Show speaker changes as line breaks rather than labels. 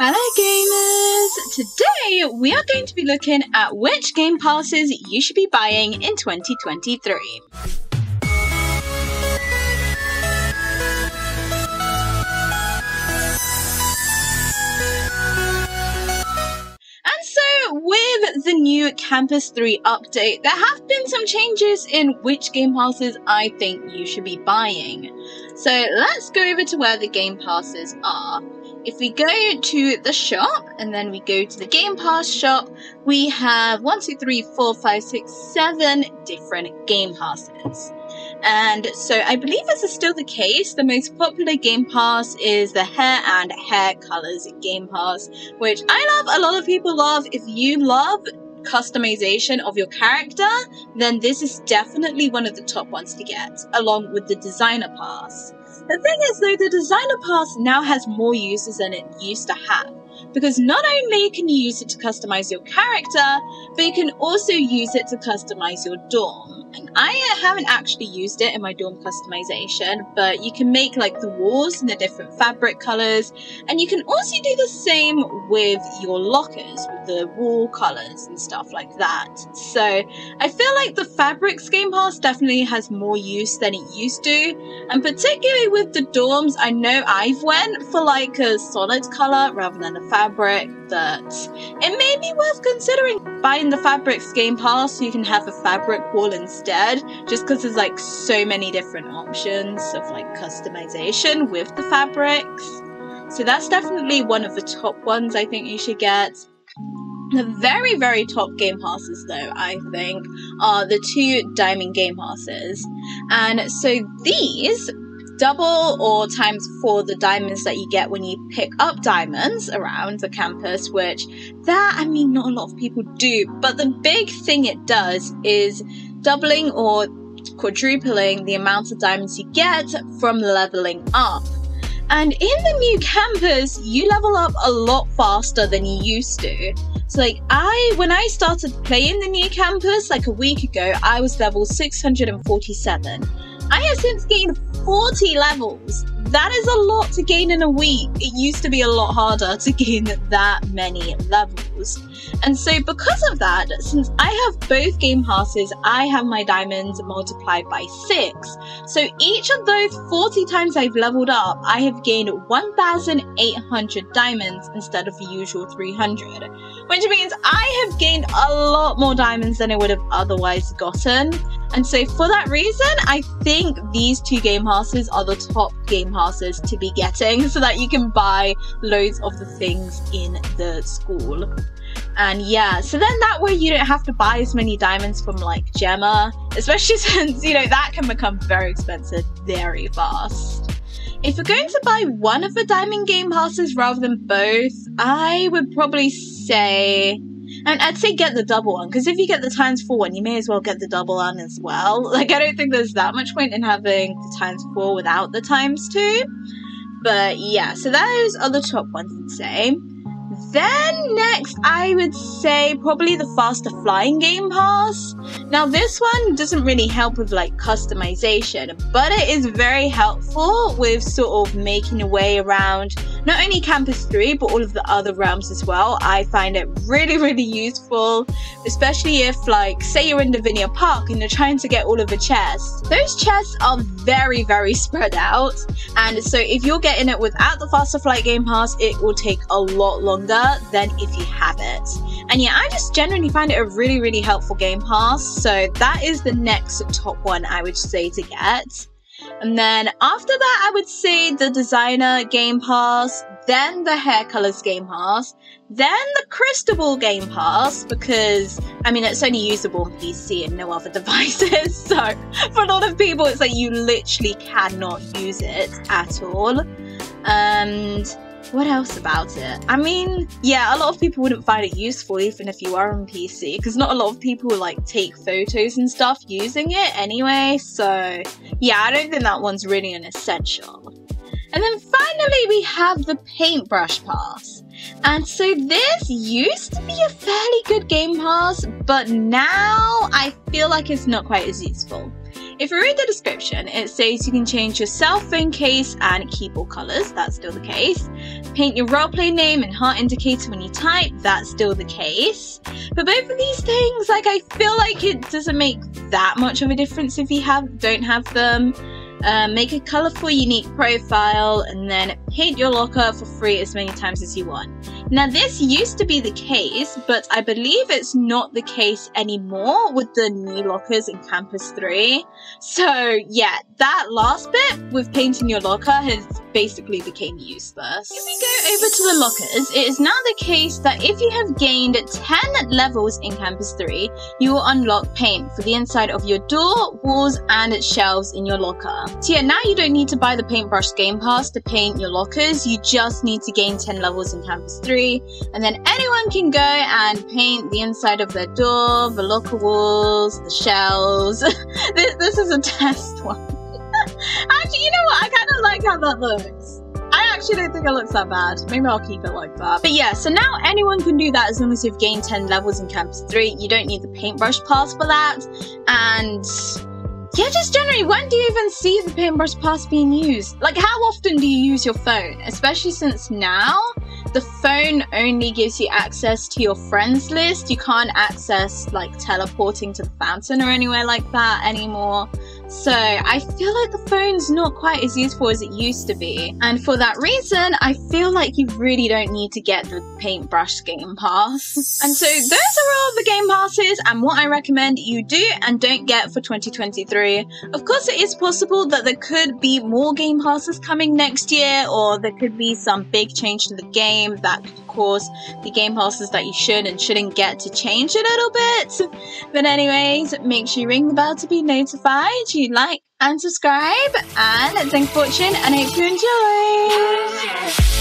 Hello gamers! Today we are going to be looking at which game passes you should be buying in 2023. And so with the new Campus 3 update, there have been some changes in which game passes I think you should be buying. So let's go over to where the game passes are. If we go to the shop and then we go to the Game Pass shop, we have 7 different game passes. And so I believe this is still the case. The most popular game pass is the hair and hair colors game pass, which I love, a lot of people love. If you love customization of your character, then this is definitely one of the top ones to get, along with the designer pass. The thing is though, the designer pass now has more uses than it used to have, because not only can you use it to customize your character, but you can also use it to customize your dorm. And I haven't actually used it in my dorm customization, but you can make like the walls in the different fabric colors, and you can also do the same with your lockers, with the wall colors and stuff like that. So I feel like the fabrics game pass definitely has more use than it used to, and particularly with the dorms, I know I've went for like a solid color rather than a fabric, but it may be worth considering buying the fabrics game pass so you can have a fabric wall instead, just because there's like so many different options of like customization with the fabrics. So that's definitely one of the top ones I think you should get. The very, very top game passes though, I think, are the 2 diamond game passes. And so these double or times 4 the diamonds that you get when you pick up diamonds around the campus, which that, I mean, not a lot of people do, but the big thing it does is doubling or quadrupling the amount of diamonds you get from leveling up. And in the new campus, you level up a lot faster than you used to. So like when I started playing the new campus like a week ago, I was level 647. I have since gained 40 levels. That is a lot to gain in a week. It used to be a lot harder to gain that many levels. And so because of that, since I have both game passes, I have my diamonds multiplied by 6. So each of those 40 times I've leveled up, I have gained 1,800 diamonds instead of the usual 300. Which means I have gained a lot more diamonds than I would have otherwise gotten. And so for that reason, I think these 2 game passes are the top game passes to be getting, so that you can buy loads of the things in the school. And yeah, so then that way you don't have to buy as many diamonds from like Gemma, especially since, you know, that can become very expensive very fast. If you're going to buy one of the diamond game passes rather than both, I would probably say, and I'd say get the double one, because if you get the times 4 one, you may as well get the double one as well. Like, I don't think there's that much point in having the times 4 without the times 2. But yeah, so those are the top ones I'd say. Then next, I would say probably the faster flying game pass. Now this one doesn't really help with like customization, but it is very helpful with sort of making your way around not only Campus 3, but all of the other realms as well. I find it really, really useful, especially if like, say you're in Lavinia Park and you're trying to get all of the chests. Those chests are very, very spread out. And so if you're getting it without the faster flight game pass, it will take a lot longer than if you have it. And yeah, I just generally find it a really, really helpful game pass. So that is the next top one I would say to get. And then after that, I would say the designer game pass, then the hair colors game pass, then the crystal ball game pass, because I mean it's only usable on PC and no other devices, so for a lot of people it's like you literally cannot use it at all. And what else about it? I mean, yeah, a lot of people wouldn't find it useful even if you are on PC, because not a lot of people like take photos and stuff using it anyway, so yeah, I don't think that one's really an essential. And then finally we have the paintbrush pass. And so this used to be a fairly good game pass, but now I feel like it's not quite as useful. If you read the description, it says you can change your cell phone case and keyboard colors. That's still the case. Paint your roleplay name and heart indicator when you type, that's still the case. But both of these things, like, I feel like it doesn't make that much of a difference if you don't have them. Make a colorful, unique profile, and then paint your locker for free as many times as you want. Now, this used to be the case, but I believe it's not the case anymore with the new lockers in Campus 3. So, yeah, that last bit with painting your locker has basically became useless. If we go over to the lockers, it is now the case that if you have gained 10 levels in Campus 3, you will unlock paint for the inside of your door, walls, and shelves in your locker. So yeah, now you don't need to buy the Paintbrush Game Pass to paint your lockers, you just need to gain 10 levels in Campus 3, and then anyone can go and paint the inside of their door, the locker walls, the shelves. This is a test one. Actually, you know what? I kind of like how that looks. I actually don't think it looks that bad. Maybe I'll keep it like that. But yeah, so now anyone can do that as long as you've gained 10 levels in Campus 3. You don't need the Paintbrush Pass for that. And yeah, just generally, when do you even see the Paintbrush Pass being used? Like, how often do you use your phone? Especially since now, the phone only gives you access to your friends list. You can't access, like, teleporting to the fountain or anywhere like that anymore. So I feel like the phone's not quite as useful as it used to be. And for that reason, I feel like you really don't need to get the Paintbrush Game Pass. And so those are all the Game Passes and what I recommend you do and don't get for 2023. Of course, it is possible that there could be more Game Passes coming next year, or there could be some big change to the game that could cause the Game Passes that you should and shouldn't get to change a little bit. But anyways, make sure you ring the bell to be notified. You like and subscribe, and thanks for watching, and I hope you enjoy.